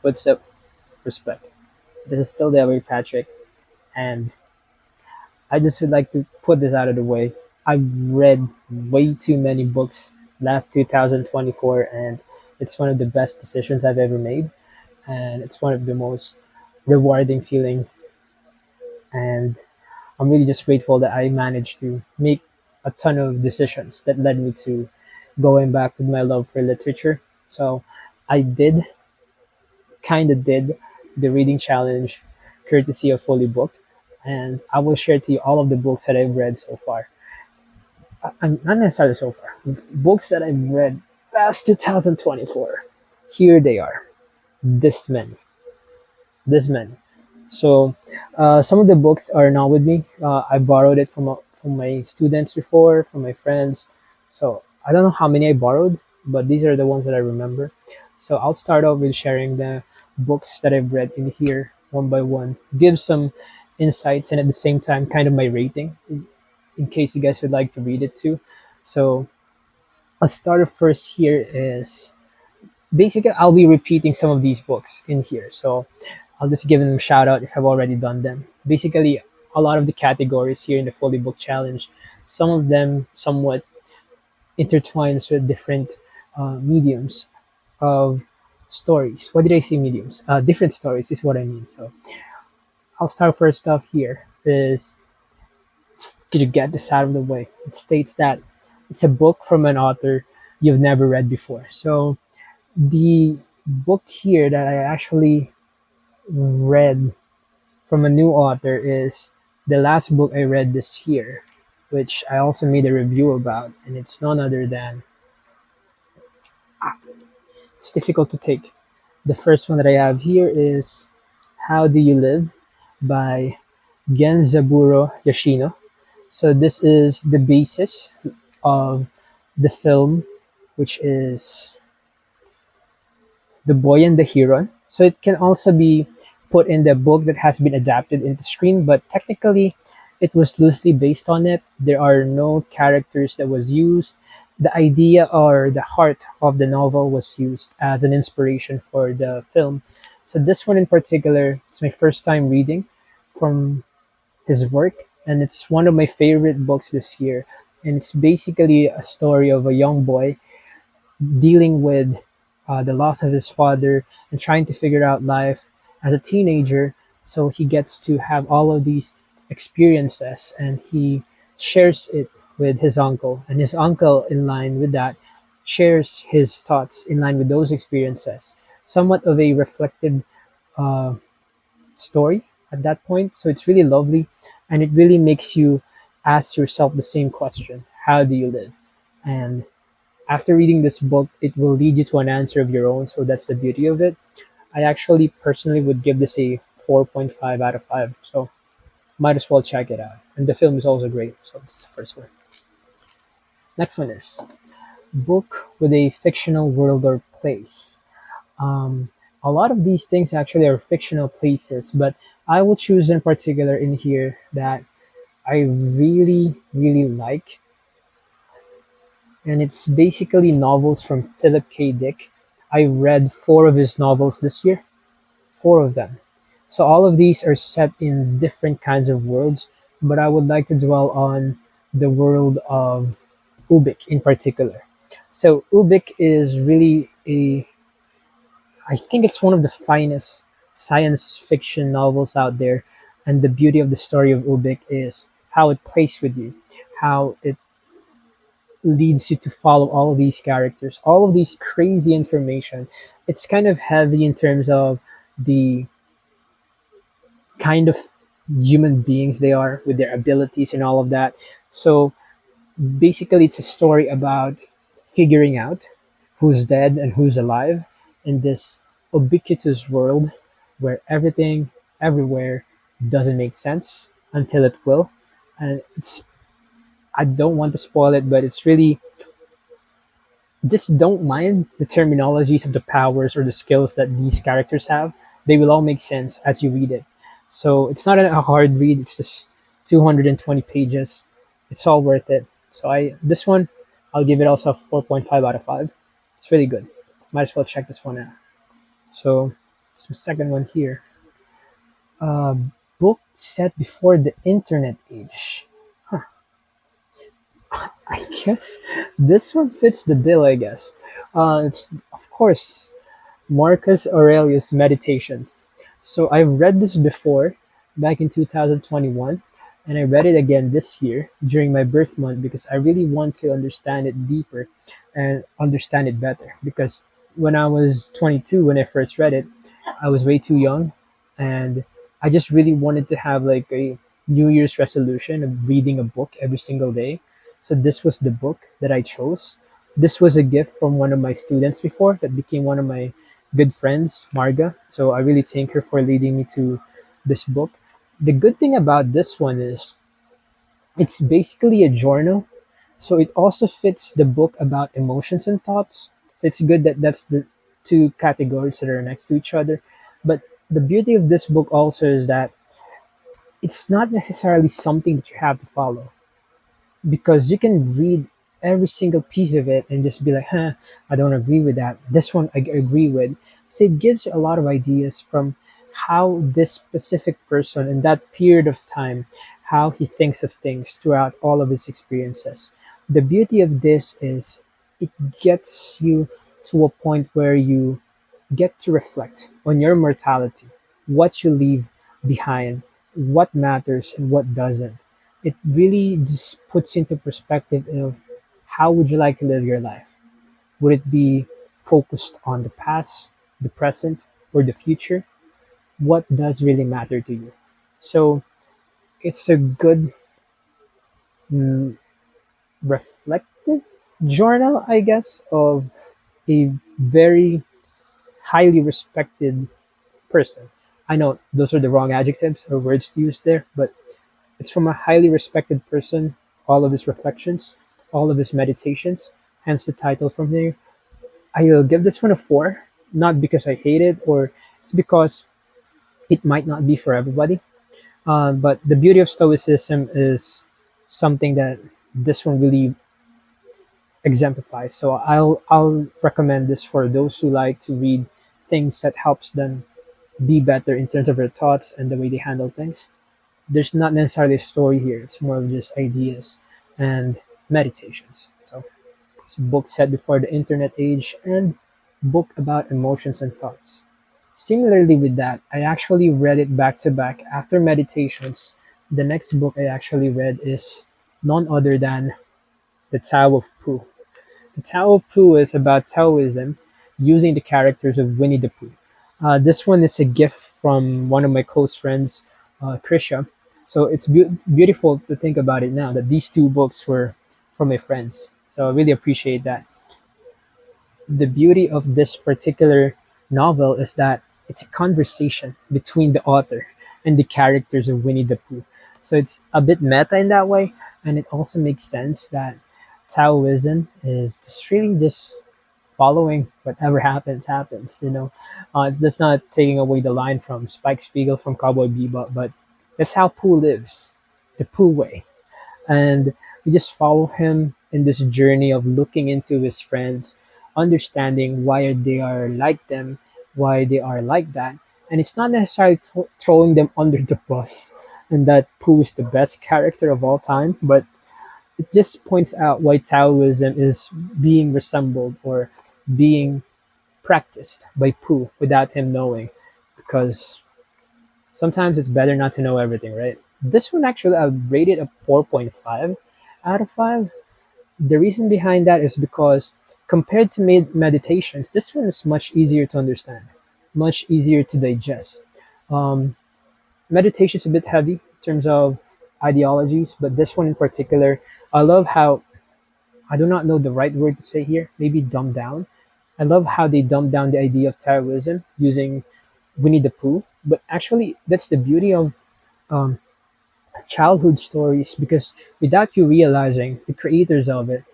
What's up? Respect. This is still Devery Patrick, and I just would like to put this out of the way. I've read way too many books last 2024, and it's one of the best decisions I've ever made, and it's one of the most rewarding feeling. And I'm really just grateful that I managed to make a ton of decisions that led me to going back with my love for literature. So I did the reading challenge courtesy of Fully Booked, and I will share to you all of the books that I've read so far. I'm not necessarily so far. Books that I've read past 2024. Here they are. This many. This many. So some of the books are now with me. I borrowed it from my students before, from my friends. So I don't know how many I borrowed, but these are the ones that I remember. So I'll start off with sharing the books that I've read in here one by one. Give some insights and at the same time kind of my rating in case you guys would like to read it too. So I'll start off first here is basically I'll be repeating some of these books in here. So I'll just give them a shout out if I've already done them. Basically, a lot of the categories here in the Fully Book Challenge, some of them somewhat intertwines with different mediums of stories. What did I say? Mediums. Different stories is what I mean. So I'll start first off here. Is to get this out of the way. It states that it's a book from an author you've never read before. So the book here that I actually read from a new author is the last book I read this year, which I also made a review about, and it's none other than it's difficult to take. The first one that I have here is How Do You Live by Genzaburo Yoshino. So this is the basis of the film, which is The Boy and the Heron. So it can also be put in the book that has been adapted into screen, but technically it was loosely based on it. There are no characters that was used. The idea or the heart of the novel was used as an inspiration for the film. So this one in particular, it's my first time reading from his work, and it's one of my favorite books this year. And it's basically a story of a young boy dealing with the loss of his father and trying to figure out life as a teenager. So he gets to have all of these experiences and he shares it with his uncle. And his uncle, in line with that, shares his thoughts in line with those experiences. Somewhat of a reflective uh, story at that point. So it's really lovely and it really makes you ask yourself the same question: how do you live? And after reading this book, it will lead you to an answer of your own. So that's the beauty of it. I actually personally would give this a 4.5 out of 5. So might as well check it out. And the film is also great. So this is the first one. Next one is Book with a Fictional World or Place. Um, a lot of these things actually are fictional places, but I will choose in particular in here that I really, really like, and it's basically novels from Philip K. Dick. I read four of his novels this year, four of them. So all of these are set in different kinds of worlds, but I would like to dwell on the world of Ubik in particular. So Ubik is really I think it's one of the finest science fiction novels out there, and the beauty of the story of Ubik is how it plays with you, how it leads you to follow all of these characters, all of these crazy information. It's kind of heavy in terms of the kind of human beings they are with their abilities and all of that. So basically, it's a story about figuring out who's dead and who's alive in this ubiquitous world where everything, everywhere doesn't make sense until it will. And it's, I don't want to spoil it, but it's really just don't mind the terminologies of the powers or the skills that these characters have. They will all make sense as you read it. So it's not a hard read. It's just 220 pages. It's all worth it. So I this one, I'll give it also a 4.5 out of 5. It's really good. Might as well check this one out. So It's the second one here. Book set before the internet age. Huh. I guess this one fits the bill. I guess it's of course Marcus Aurelius Meditations. So I've read this before, back in 2021, and I read it again this year during my birth month because I really want to understand it deeper and understand it better. Because when I was 22, when I first read it, I was way too young, and I just really wanted to have like a New Year's resolution of reading a book every single day. So this was the book that I chose. This was a gift from one of my students before that became one of my good friends, Marga. So I really thank her for leading me to this book. The good thing about this one is it's basically a journal, so it also fits the book about emotions and thoughts. So it's good that that's the two categories that are next to each other. But the beauty of this book also is that it's not necessarily something that you have to follow because you can read every single piece of it and just be like, huh, I don't agree with that. This one I agree with. So it gives you a lot of ideas from how this specific person in that period of time, how he thinks of things throughout all of his experiences. The beauty of this is it gets you to a point where you get to reflect on your mortality, what you leave behind, what matters and what doesn't. It really just puts into perspective of how would you like to live your life? Would it be focused on the past, the present, or the future? What does really matter to you? So it's a good mm, reflective journal, I guess, of a very highly respected person. I know those are the wrong adjectives or words to use there, but it's from a highly respected person, all of his reflections, all of his meditations, hence the title from there. I'll give this one a 4, not because I hate it or it's because it might not be for everybody. But the beauty of Stoicism is something that this one really exemplifies. So I'll recommend this for those who like to read things that helps them be better in terms of their thoughts and the way they handle things. There's not necessarily a story here. It's more of just ideas and meditations. So it's a book set before the internet age and book about emotions and thoughts. Similarly with that, I actually read it back to back after meditations. The next book I actually read is none other than The Tao of Pooh. The Tao of Pooh is about Taoism using the characters of Winnie the Pooh. This one is a gift from one of my close friends, Krisha. So it's beautiful to think about it now that these two books were from my friends. So I really appreciate that. The beauty of this particular novel is that it's a conversation between the author and the characters of Winnie the Pooh. So it's a bit meta in that way, and it also makes sense that Taoism is just really just following whatever happens, happens. That's not taking away the line from Spike Spiegel from Cowboy Bebop, but that's how Pooh lives, the Pooh way, and we just follow him in this journey of looking into his friends, understanding why they are like them, why they are like that, and it's not necessarily throwing them under the bus and that Pooh is the best character of all time, but it just points out why Taoism is being resembled or being practiced by Pooh without him knowing, because sometimes it's better not to know everything, right? This one actually I rated a 4.5 out of 5. The reason behind that is because compared to meditations, this one is much easier to understand, much easier to digest. Um, Meditation is a bit heavy in terms of ideologies, but this one in particular, I love how I do not know the right word to say here, maybe dumb down. I love how they dumb down the idea of Taoism using Winnie the Pooh, but actually, that's the beauty of um, childhood stories because without you realizing, the creators of it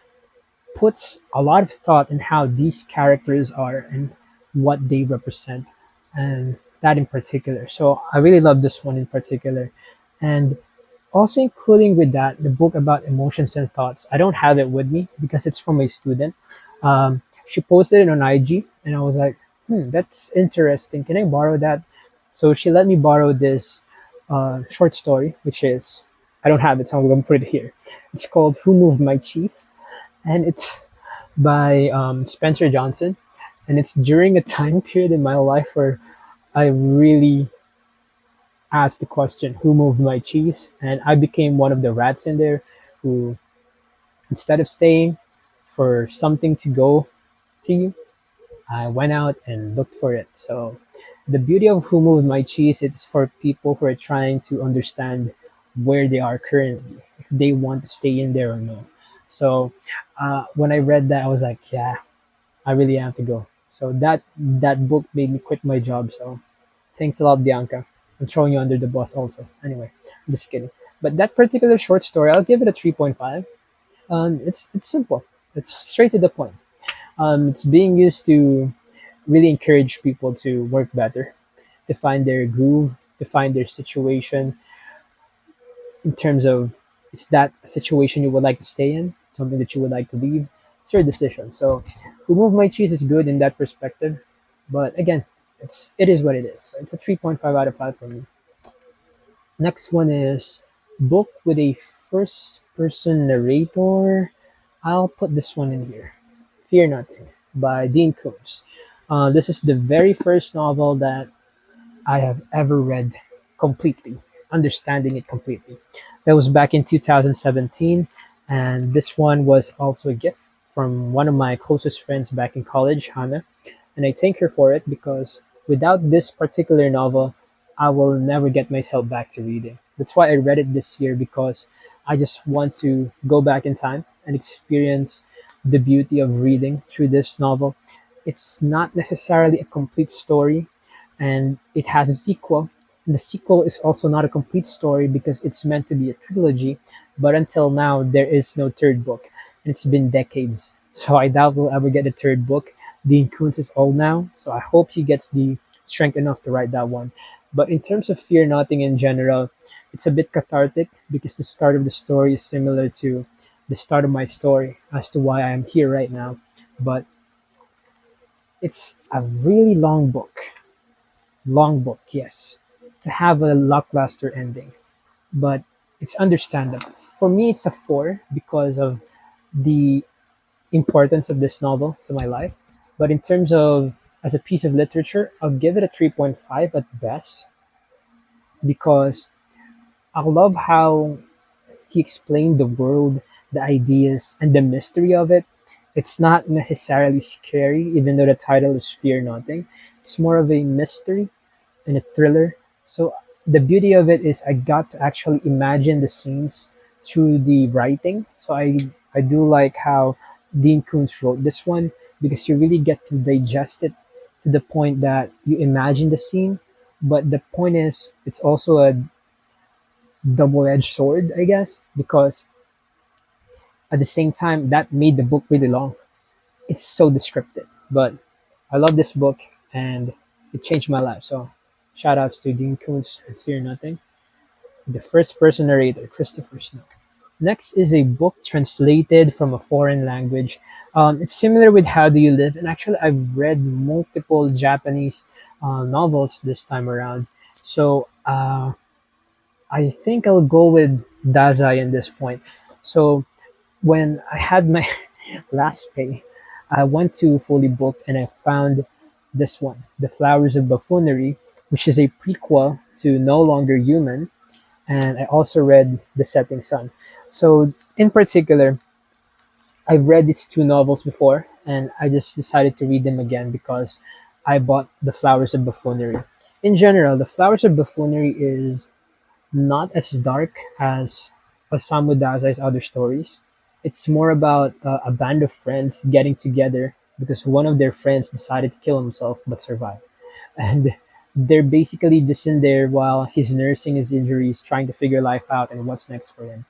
puts a lot of thought in how these characters are and what they represent, and that in particular. So I really love this one in particular, and also including with that the book about emotions and thoughts. I don't have it with me because it's from a student. She posted it on IG, and I was like, That's interesting. Can I borrow that? So she let me borrow this short story, which is I don't have it, so I'm gonna put it here. It's called "Who Moved My Cheese," and it's by Spencer Johnson, and it's during a time period in my life where I really asked the question, "Who moved my cheese?" And I became one of the rats in there who, instead of staying for something to go to you, I went out and looked for it. So the beauty of Who Moved My Cheese is for people who are trying to understand where they are currently, if they want to stay in there or no. So when I read that, I was like, yeah, I really have to go. So that book made me quit my job. So thanks a lot, Bianca. I'm throwing you under the bus also. Anyway, I'm just kidding. But that particular short story, I'll give it a 3.5. It's simple. It's straight to the point. It's being used to really encourage people to work better, to find their groove, to find their situation in terms of, is that a situation you would like to stay in, something that you would like to leave? It's your decision. So remove my cheese is good in that perspective, but again, it is what it is. So it's a 3.5 out of 5 for me. Next one is book with a first person narrator. I'll put this one in here. Fear Nothing by Dean Koontz. This is the very first novel that I have ever read completely, understanding it completely. That was back in 2017, and this one was also a gift from one of my closest friends back in college, Hannah, and I thank her for it because without this particular novel, I will never get myself back to reading. That's why I read it this year because I just want to go back in time and experience the beauty of reading through this novel. It's not necessarily a complete story, and it has a sequel. And the sequel is also not a complete story because it's meant to be a trilogy, but until now, there is no third book. And it's been decades. So I doubt we'll ever get a third book. Dean Koontz is old now, so I hope he gets the strength enough to write that one. But in terms of Fear Nothing in general, it's a bit cathartic because the start of the story is similar to the start of my story as to why I am here right now. But it's a really long book, yes, to have a lackluster ending, but it's understandable. For me, it's a 4 because of the importance of this novel to my life. But in terms of as a piece of literature, I'll give it a 3.5 at best because I love how he explained the world, the ideas, and the mystery of it. It's not necessarily scary, even though the title is Fear Nothing. It's more of a mystery and a thriller. So the beauty of it is I got to actually imagine the scenes through the writing. So I do like how Dean Koontz wrote this one because you really get to digest it to the point that you imagine the scene. But the point is, it's also a double-edged sword, I guess, because at the same time that made the book really long. It's so descriptive, but I love this book and it changed my life. So shout outs to Dean Koontz and Fear Nothing. The first person narrator, Christopher Snow. Next is a book translated from a foreign language. It's similar with How Do You Live? And actually, I've read multiple Japanese novels this time around. So I think I'll go with Dazai in this point. So when I had my last pay, I went to Fully Booked and I found this one, The Flowers of Buffoonery, which is a prequel to No Longer Human, and I also read The Setting Sun. So in particular, I've read these two novels before, and I just decided to read them again because I bought The Flowers of Buffoonery. In general, The Flowers of Buffoonery is not as dark as Osamu Dazai's other stories. It's more about a band of friends getting together because one of their friends decided to kill himself but survived. And they're basically just in there while he's nursing his injuries, trying to figure life out and what's next for him.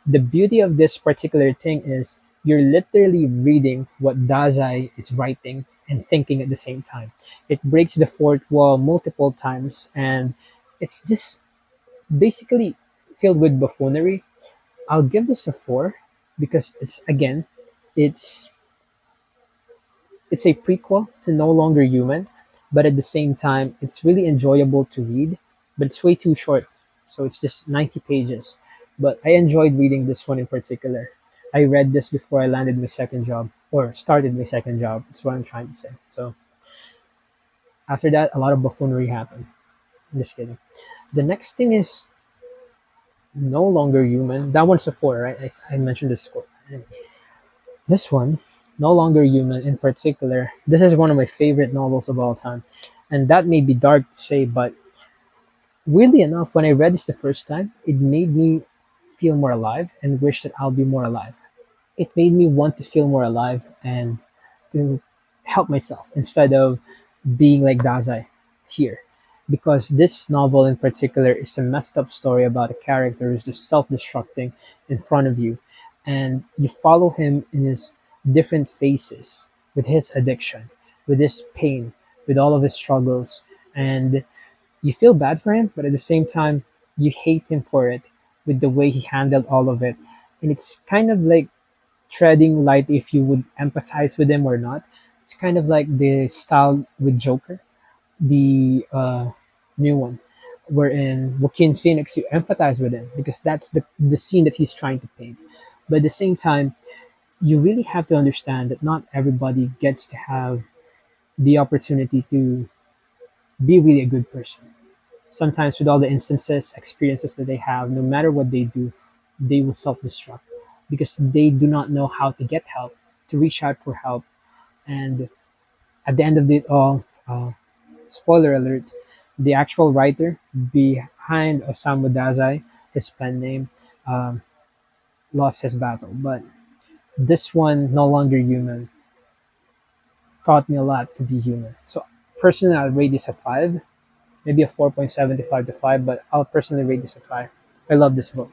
The beauty of this particular thing is you're literally reading what Dazai is writing and thinking at the same time. It breaks the fourth wall multiple times, and it's just basically filled with buffoonery. I'll give this a 4 because it's it's a prequel to No Longer Human. but at the same time, it's really enjoyable to read, but it's way too short. So it's just 90 pages. But I enjoyed reading this one in particular. I read this before I landed my second job or started my second job. That's what I'm trying to say. So after that, a lot of buffoonery happened. I'm just kidding. The next thing is No Longer Human. That one's a four, right? I mentioned the score. This one, No Longer Human in particular, this is one of my favorite novels of all time. And that may be dark to say, but weirdly enough, when I read this the first time, it made me feel more alive and wish that I'll be more alive. It made me want to feel more alive and to help myself instead of being like Dazai here. Because this novel in particular is a messed up story about a character who's just self destructing in front of you. And you follow him in his different phases with his addiction, with his pain, with all of his struggles. And you feel bad for him, but at the same time, you hate him for it with the way he handled all of it. And it's kind of like treading light if you would empathize with him or not. It's kind of like the style with Joker, the new one, wherein Joaquin Phoenix, you empathize with him because that's the scene that he's trying to paint. But at the same time, you really have to understand that not everybody gets to have the opportunity to be really a good person. Sometimes, with all the instances, experiences that they have, no matter what they do, they will self destruct because they do not know how to get help, to reach out for help. And at the end of it all, spoiler alert, the actual writer behind Osamu Dazai, his pen name, um, lost his battle. But this one, No Longer Human, taught me a lot to be human. So personally, I'll rate this a 5, maybe a 4.75 to 5, but I'll personally rate this a 5. I love this book.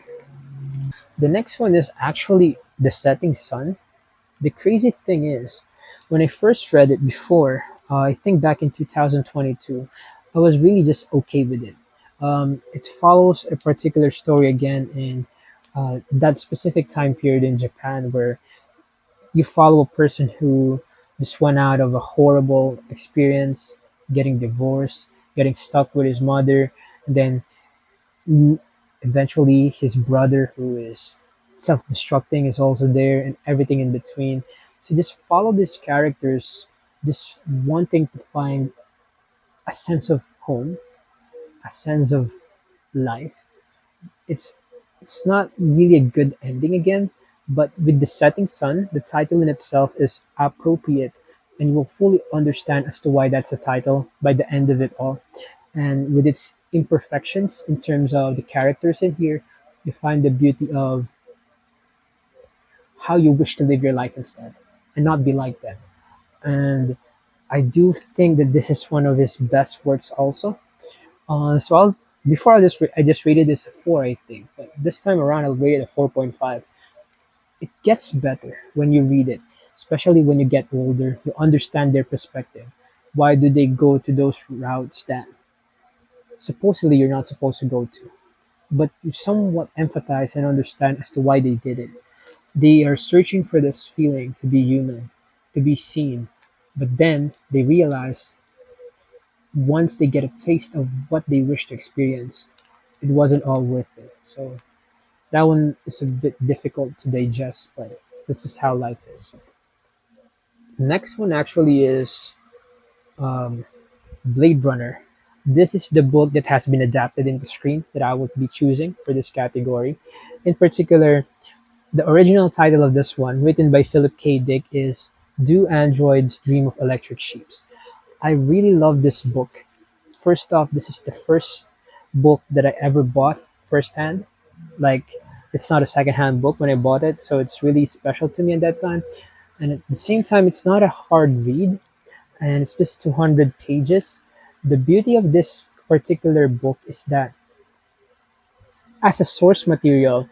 The next one is actually The Setting Sun. The crazy thing is, when I first read it before, I think back in 2022, I was really just okay with it. It follows a particular story again in that specific time period in Japan where you follow a person who just went out of a horrible experience, getting divorced, getting stuck with his mother, and then mm, eventually his brother who is self-destructing is also there and everything in between. So just follow these characters, just wanting to find a sense of home, a sense of life. It's it's not really a good ending again, but with The Setting Sun, the title in itself is appropriate, and you will fully understand as to why that's a title by the end of it all. And with its imperfections in terms of the characters in here, you find the beauty of how you wish to live your life instead and not be like them. And I do think that this is one of his best works also. So I'll before I just rated this a 4, I think, but this time around I'll rate it a 4.5. It gets better when you read it, especially when you get older. You understand their perspective. Why do they go to those routes that supposedly you're not supposed to go to? But you somewhat empathize and understand as to why they did it. They are searching for this feeling to be human, to be seen. But then they realize once they get a taste of what they wish to experience, it wasn't all worth it. So that one is a bit difficult to digest, but this is how life is. Next one actually is um, Blade Runner. This is the book that has been adapted into screen that I would be choosing for this category. In particular, the original title of this one, written by Philip K. Dick, is Do Androids Dream of Electric Sheeps? I really love this book. First off, this is the first book that I ever bought firsthand. Like, it's not a secondhand book when I bought it, so it's really special to me at that time. And at the same time, it's not a hard read, and it's just 200 pages. The beauty of this particular book is that, as a source material,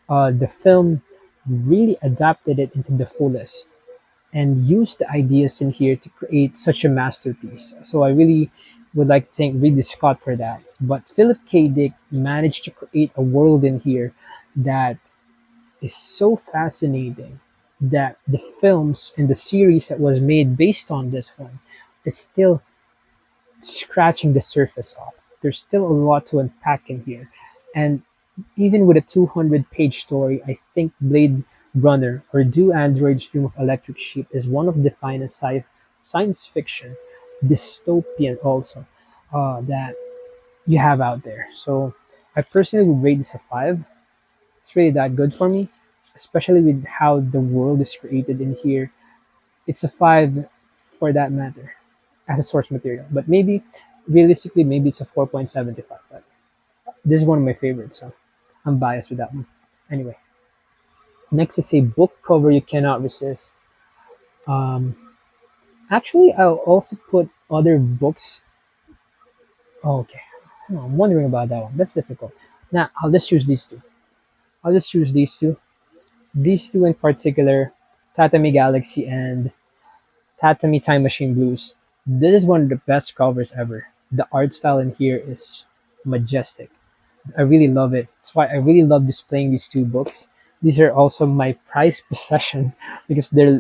the film really adapted it into the fullest and used the ideas in here to create such a masterpiece. So I really would like to thank Ridley Scott for that. But Philip K. Dick managed to create a world in here that is so fascinating that the films and the series that was made based on this one is still scratching the surface off. There's still a lot to unpack in here. And even with a 200-page story, I think Blade Runner or Do Androids Dream of Electric Sheep is one of the finest science fiction dystopian also that you have out there. So I personally would rate this a 5. It's really that good for me, especially with how the world is created in here. It's a 5 for that matter as a source material. But maybe, realistically, maybe it's a 4.75. But this is one of my favorites, so I'm biased with that one. Anyway, next is a book cover you cannot resist. Um, Actually, I'll also put other books. Oh, okay. I'm wondering about that one. That's difficult. Now, I'll just choose these two. I'll just choose these two. These two in particular, Tatami Galaxy and Tatami Time Machine Blues. This is one of the best covers ever. The art style in here is majestic. I really love it. That's why I really love displaying these two books. These are also my prized possession because they're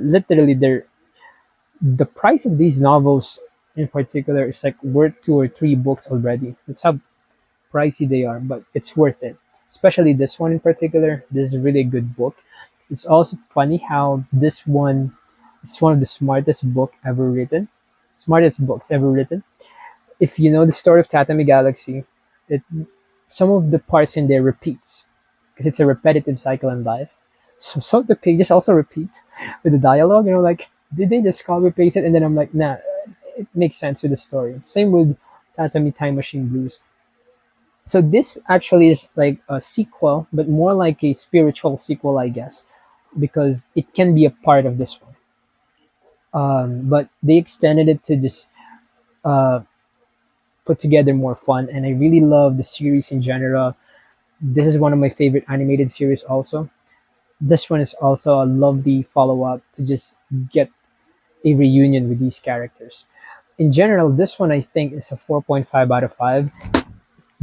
the price of these novels in particular is like worth 2 or 3 books already. That's how pricey they are, but it's worth it. Especially this one in particular. This is a really good book. It's also funny how this one is one of the smartest book ever written. Smartest books ever written. If you know the story of Tatami Galaxy, it some of the parts in there repeats because it's a repetitive cycle in life. So some of the pages also repeat with the dialogue. Like did they just copy paste it? And then I'm like, nah, it makes sense with the story. Same with Tatami Time Machine Blues. So this actually is like a sequel, but more like a spiritual sequel, I guess, because it can be a part of this one. But they extended it to just uh, put together more fun, and I really love the series in general. This is one of my favorite animated series. Also, this one is also a lovely follow up to just get a reunion with these characters. In general, this one I think is a 4.5 out of 5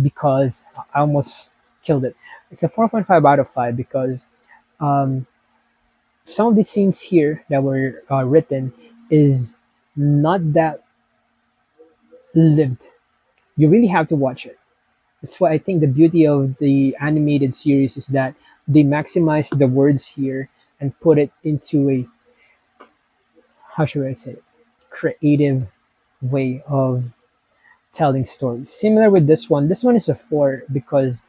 because I almost killed it. It's a 4.5 out of 5 because um, some of the scenes here that were written is not that lived. You really have to watch it. That's why I think the beauty of the animated series is that they maximize the words here and put it into a, how should I say it, creative way of telling stories. Similar with this one. This one is a 4 because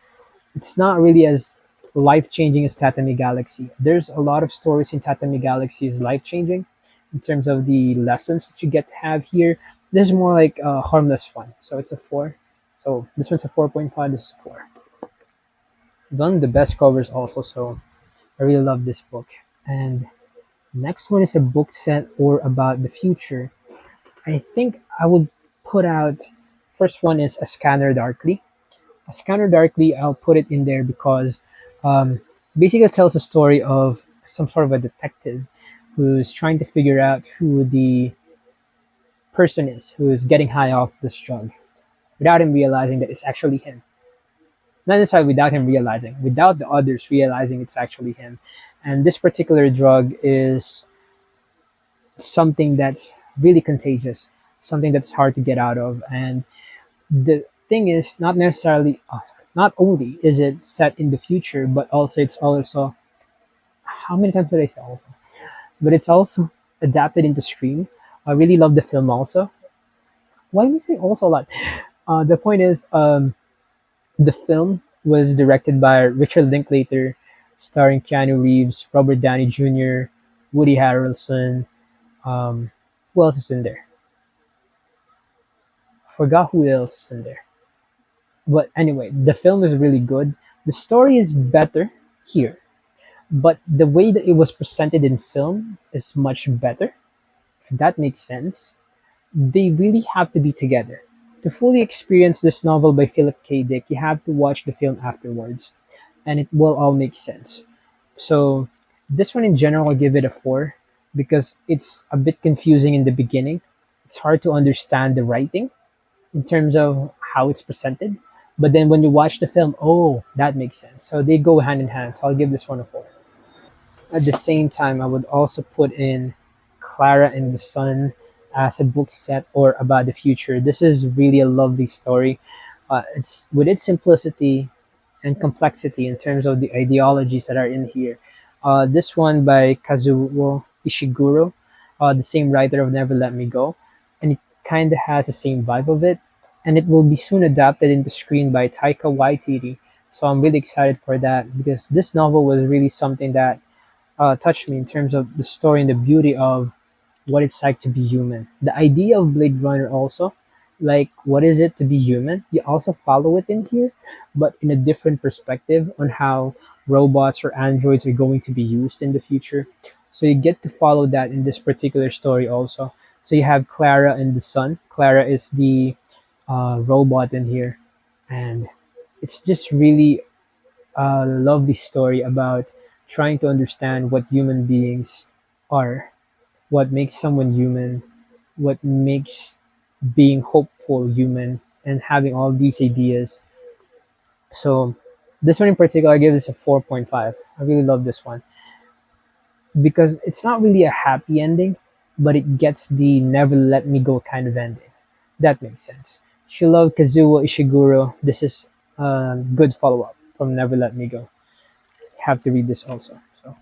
it's not really as life changing as Tatami Galaxy. There's a lot of stories in Tatami Galaxy is life changing in terms of the lessons that you get to have here. This is more like harmless fun. So it's a 4. So this one's a 4.5, this is a 4. One of the best covers also, so I really love this book. And next one is a book set or about the future. I think I would put out first one is A Scanner Darkly. A Scanner Darkly, I'll put it in there because um, basically it tells a story of some sort of a detective who's trying to figure out who the person is who is getting high off this drug without him realizing that it's actually him. Not necessarily without him realizing, without the others realizing it's actually him. And this particular drug is something that's really contagious, something that's hard to get out of. And the thing is, not necessarily, not only is it set in the future, but also it's also, how many times did I say also? But it's also adapted into Scream. I really love the film also. Why do we say also a lot? The point is, the film was directed by Richard Linklater, starring Keanu Reeves, Robert Downey Jr., Woody Harrelson. Um, who else is in there? Forgot who else is in there. But anyway, the film is really good. The story is better here, but the way that it was presented in film is much better. If that makes sense, they really have to be together. To fully experience this novel by Philip K. Dick, you have to watch the film afterwards, and it will all make sense. So, this one in general, I'll give it a 4 because it's a bit confusing in the beginning. It's hard to understand the writing in terms of how it's presented. But then when you watch the film, oh, that makes sense. So they go hand in hand. So I'll give this one a 4. At the same time, I would also put in Clara and the Sun. as a book set or about the future. This is really a lovely story. It's with its simplicity and complexity in terms of the ideologies that are in here. This one by Kazuo Ishiguro, the same writer of Never Let Me Go, and it kind of has the same vibe of it. And it will be soon adapted into screen by Taika Waititi. So I'm really excited for that because this novel was really something that touched me in terms of the story and the beauty of what it's like to be human. The idea of Blade Runner also, like what is it to be human? You also follow it in here, but in a different perspective on how robots or androids are going to be used in the future. So you get to follow that in this particular story also. So you have Clara and the son. Clara is the robot in here, and it's just really a lovely story about trying to understand what human beings are, what makes someone human, what makes being hopeful human, and having all these ideas. So this one in particular, I give this a 4.5. I really love this one because it's not really a happy ending, but it gets the never let me go kind of ending. That makes sense. If you love Kazuo Ishiguro, this is a good follow up from Never Let Me Go. You have to read this also. So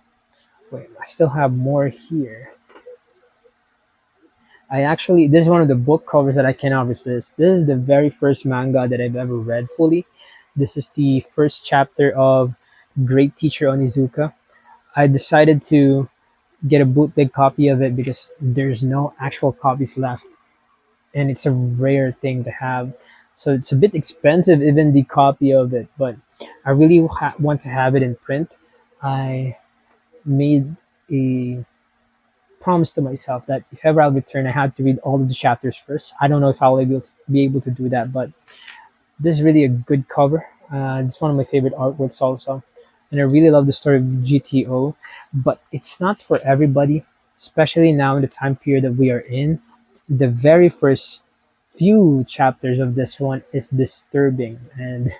wait, I still have more here. I actually, this is one of the book covers that I cannot resist. This is the very first manga that I've ever read fully. This is the first chapter of Great Teacher Onizuka. I decided to get a bootleg copy of it because there's no actual copies left, and it's a rare thing to have. So it's a bit expensive, even the copy of it, but I really want to have it in print. I made a promised to myself that if ever I'll return, I had to read all of the chapters first. I don't know if I'll be able to do that, but this is really a good cover. It's one of my favorite artworks also, and I really love the story of GTO. But it's not for everybody, especially now in the time period that we are in. The very first few chapters of this one is disturbing and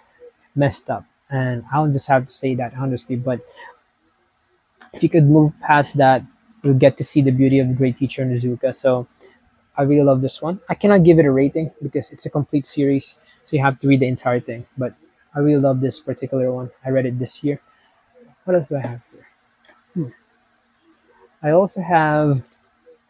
messed up, and I'll just have to say that honestly. But if you could move past that, you'll get to see the beauty of the great teacher Nizuka. So I really love this one. I cannot give it a rating because it's a complete series, so you have to read the entire thing. But I really love this particular one. I read it this year. What else do I have here? Hmm. I also have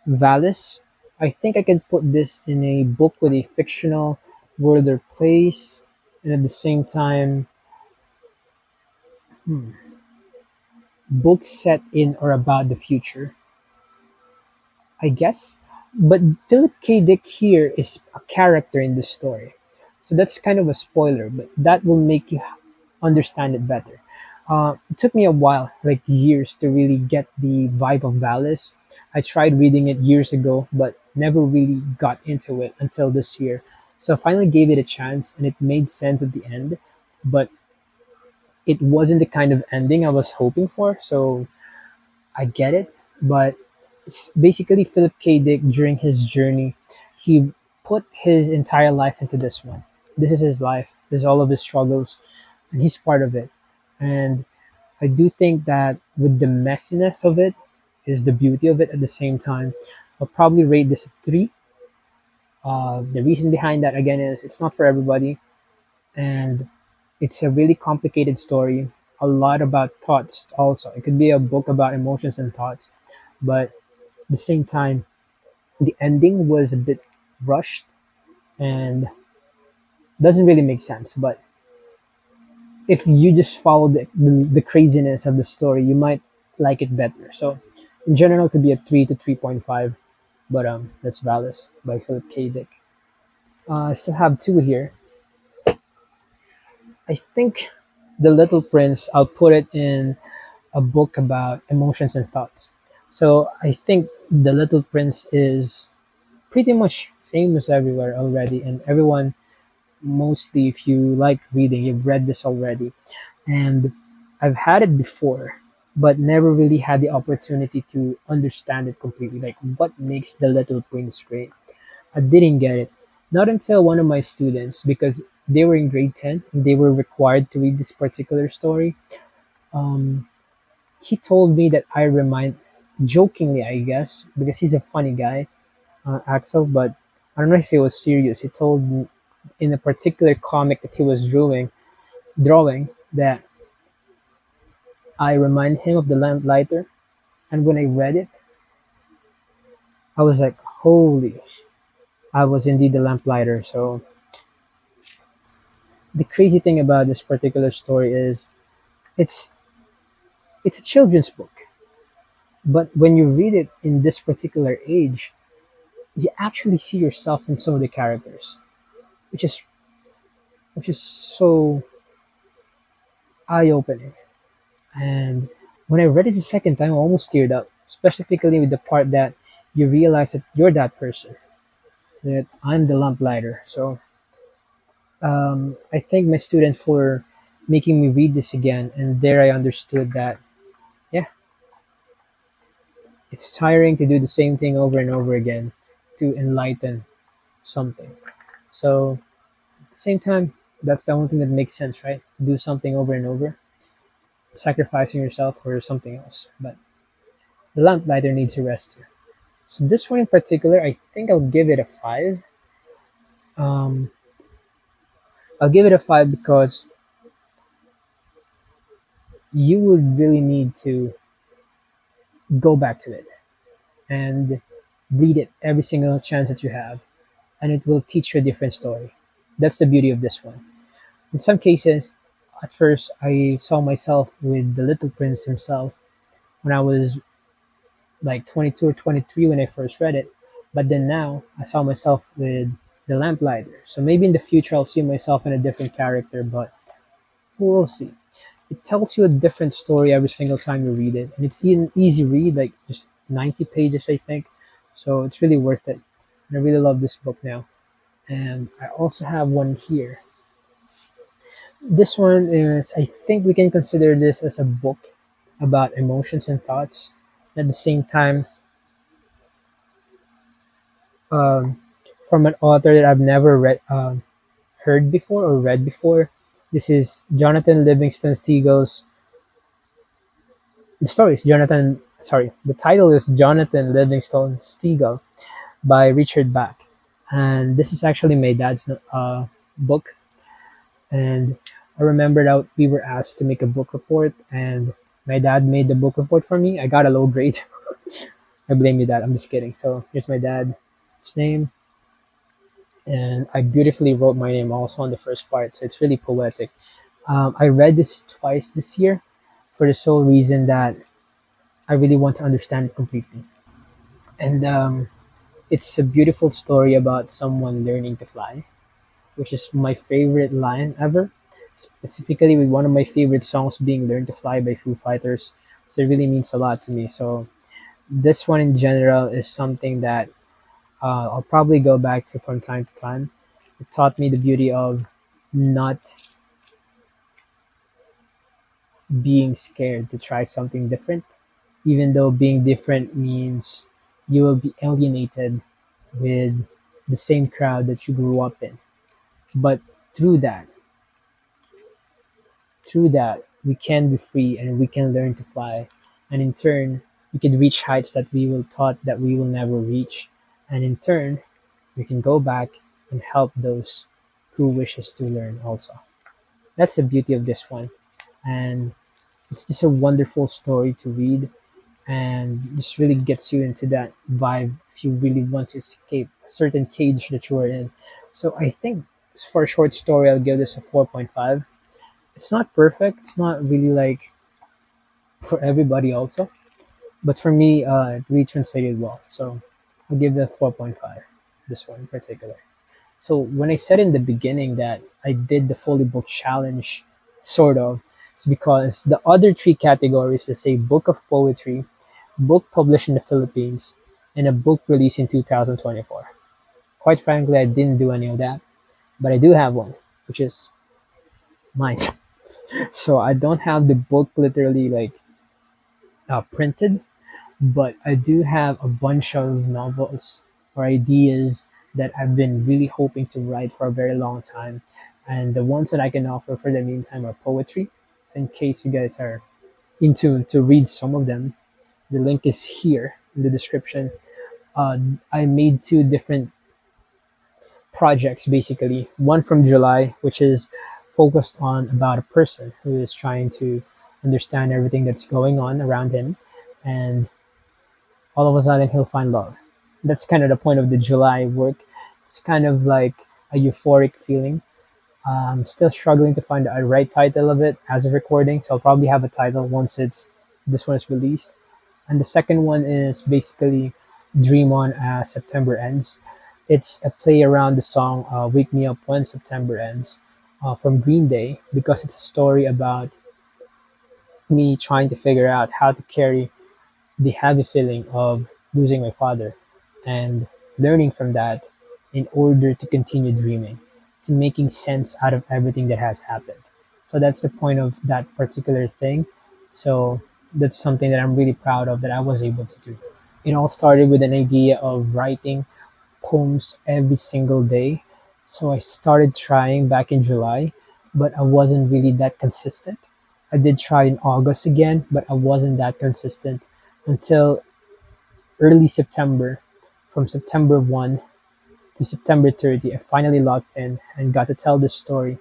Valis. I think I can put this in a book with a fictional world or place, and at the same time, hmm, book set in or about the future, I guess. But Philip K. Dick here is a character in the story. So that's kind of a spoiler, but that will make you understand it better. It took me a while, like years, to really get the vibe of Valis. I tried reading it years ago, but never really got into it until this year. So I finally gave it a chance, and it made sense at the end, but it wasn't the kind of ending I was hoping for. So I get it, but it's basically Philip K. Dick during his journey. He put his entire life into this one. This is his life. This is all of his struggles, and he's part of it. And I do think that with the messiness of it is the beauty of it at the same time. I'll probably rate this a 3. The reason behind that again is it's not for everybody, and it's a really complicated story. A lot about thoughts also. It could be a book about emotions and thoughts, but at the same time, the ending was a bit rushed and doesn't really make sense. But if you just follow the craziness of the story, you might like it better. So, in general, it could be a 3 to 3.5, but that's Valis by Philip K. Dick. I still have two here. I think The Little Prince, I'll put it in a book about emotions and thoughts. So I think The Little Prince is pretty much famous everywhere already, and everyone, mostly if you like reading, you've read this already. And I've had it before, but never really had the opportunity to understand it completely. Like, what makes The Little Prince great? I didn't get it. Not until one of my students, because they were in grade 10 and they were required to read this particular story. Um, he told me that I remind, jokingly, I guess, because he's a funny guy, Axel, but I don't know if he was serious. He told me in a particular comic that he was drawing that I remind him of the lamplighter. And when I read it, I was like, holy, I was indeed the lamplighter. So the crazy thing about this particular story is it's it's a children's book, but when you read it in this particular age, you actually see yourself in some of the characters, which is which is so eye opening. And when I read it the second time, I almost teared up, specifically with the part that you realize that you're that person, that I'm the lamplighter. So I thank my student for making me read this again, and there I understood that yeah, it's tiring to do the same thing over and over again to enlighten something. So at the same time, that's the only thing that makes sense, right? Do something over and over, sacrificing yourself for something else. But the lamplighter needs a rest too. So this one in particular, I think I'll give it a five. Um, I'll give it a five because you would really need to go back to it and read it every single chance that you have, and it will teach you a different story. That's the beauty of this one. In some cases, at first, I saw myself with the Little Prince himself when I was like 22 or 23 when I first read it. But then now, I saw myself with the Lamplighter. So maybe in the future, I'll see myself in a different character, but we'll see. It tells you a different story every single time you read it. And it's an easy read, like just 90 pages, I think. So it's really worth it. And I really love this book now. And I also have one here. This one is, I think we can consider this as a book about emotions and thoughts. At the same time, um, from an author that I've never heard before or read before. This is Jonathan Livingston Steagle's. The story is Jonathan. Sorry, the title is Jonathan Livingston Steagle by Richard Bach, and this is actually my dad's book. And I remember that we were asked to make a book report, and my dad made the book report for me. I got a low grade. I blame you, dad. I'm just kidding. So here's my dad's name, and I beautifully wrote my name also on the first part. So it's really poetic. I read this twice this year for the sole reason that I really want to understand it completely. And it's a beautiful story about someone learning to fly, which is my favorite line ever. Specifically, with one of my favorite songs being "Learn to Fly" by Foo Fighters. So it really means a lot to me. So this one in general is something that I'll probably go back to from time to time. It taught me the beauty of not being scared to try something different, even though being different means you will be alienated with the same crowd that you grew up in. But through that, through that, we can be free and we can learn to fly. And in turn, we can reach heights that we will thought that we will never reach. And in turn, we can go back and help those who wishes to learn also. That's the beauty of this one. And it's just a wonderful story to read and just really gets you into that vibe if you really want to escape a certain cage that you are in. So I think for a short story, I'll give this a 4.5. It's not perfect. It's not really like for everybody also, but for me, it really translated well. So I'll give it a 4.5. This one in particular. So when I said in the beginning that I did the fully book challenge, sort of, it's because the other three categories is a book of poetry, book published in the Philippines, and a book released in 2024. Quite frankly, I didn't do any of that, but I do have one, which is mine. So I don't have the book literally like printed, but I do have a bunch of novels or ideas that I've been really hoping to write for a very long time. And the ones that I can offer for the meantime are poetry. So in case you guys are into to read some of them, the link is here in the description. uh, I made two different projects basically. One from July, which is focused on about a person who is trying to understand everything that's going on around him, and all of a sudden he'll find love. That's kind of the point of the July work. It's kind of like a euphoric feeling. I'm still struggling to find a right title of it as of recording, so I'll probably have a title once it's this one is released. And the second one is basically Dream On as September Ends. It's a play around the song Wake Me Up When September Ends from Green Day, because it's a story about me trying to figure out how to carry the heavy feeling of losing my father and learning from that in order to continue dreaming, to making sense out of everything that has happened. So that's the point of that particular thing. So that's something that I'm really proud of that I was able to do. It all started with an idea of writing poems every single day. So I started trying back in July, but I wasn't really that consistent. I did try in August again, but I wasn't that consistent until early September. From September 1 to September 30, I finally locked in and got to tell this story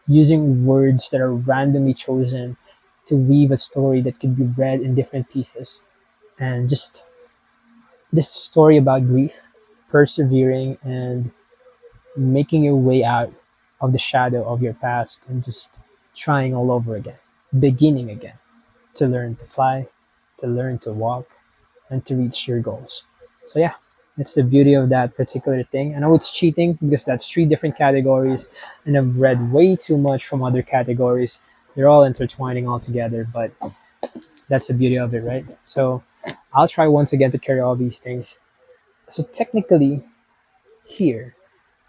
using words that are randomly chosen to weave a story that could be read in different pieces. And just this story about grief, persevering, and making your way out of the shadow of your past and just trying all over again, beginning again, to learn to fly, to learn to walk, and to reach your goals. So yeah, that's the beauty of that particular thing. I know it's cheating because that's three different categories, and I've read way too much from other categories. They're all intertwining all together, but that's the beauty of it, right? So I'll try once again to carry all these things. So technically, here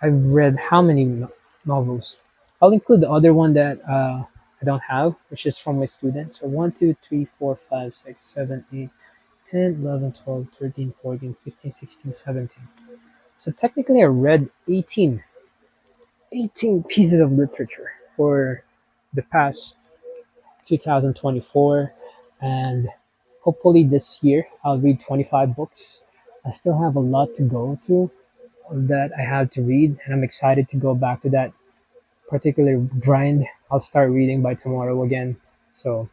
I've read how many novels? I'll include the other one that I don't have, which is from my students. So 1, 2, 3, 4, 5, 6, 7, 8, 10, 11, 12, 13, 14, 15, 16, 17. So technically I read 18 pieces of literature for the past 2024, and hopefully this year I'll read 25 books. I still have a lot to go through that I have to read, and I'm excited to go back to that particular grind. I'll start reading by tomorrow again. So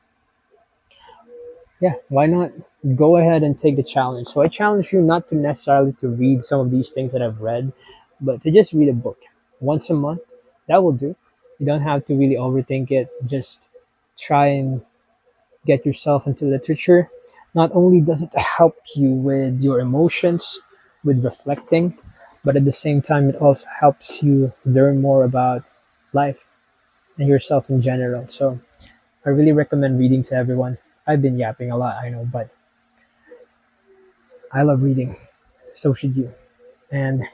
yeah, why not go ahead and take the challenge? So I challenge you not to necessarily to read some of these things that I've read, but to just read a book once a month. That will do. You don't have to really overthink it. Just try and get yourself into literature. Not only does it help you with your emotions, with reflecting, but at the same time, it also helps you learn more about life and yourself in general. So I really recommend reading to everyone. I've been yapping a lot, I know, but I love reading. So should you. And in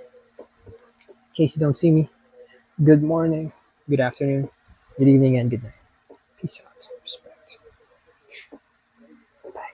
case you don't see me, good morning, good afternoon, good evening, and good night. Peace out. Respect.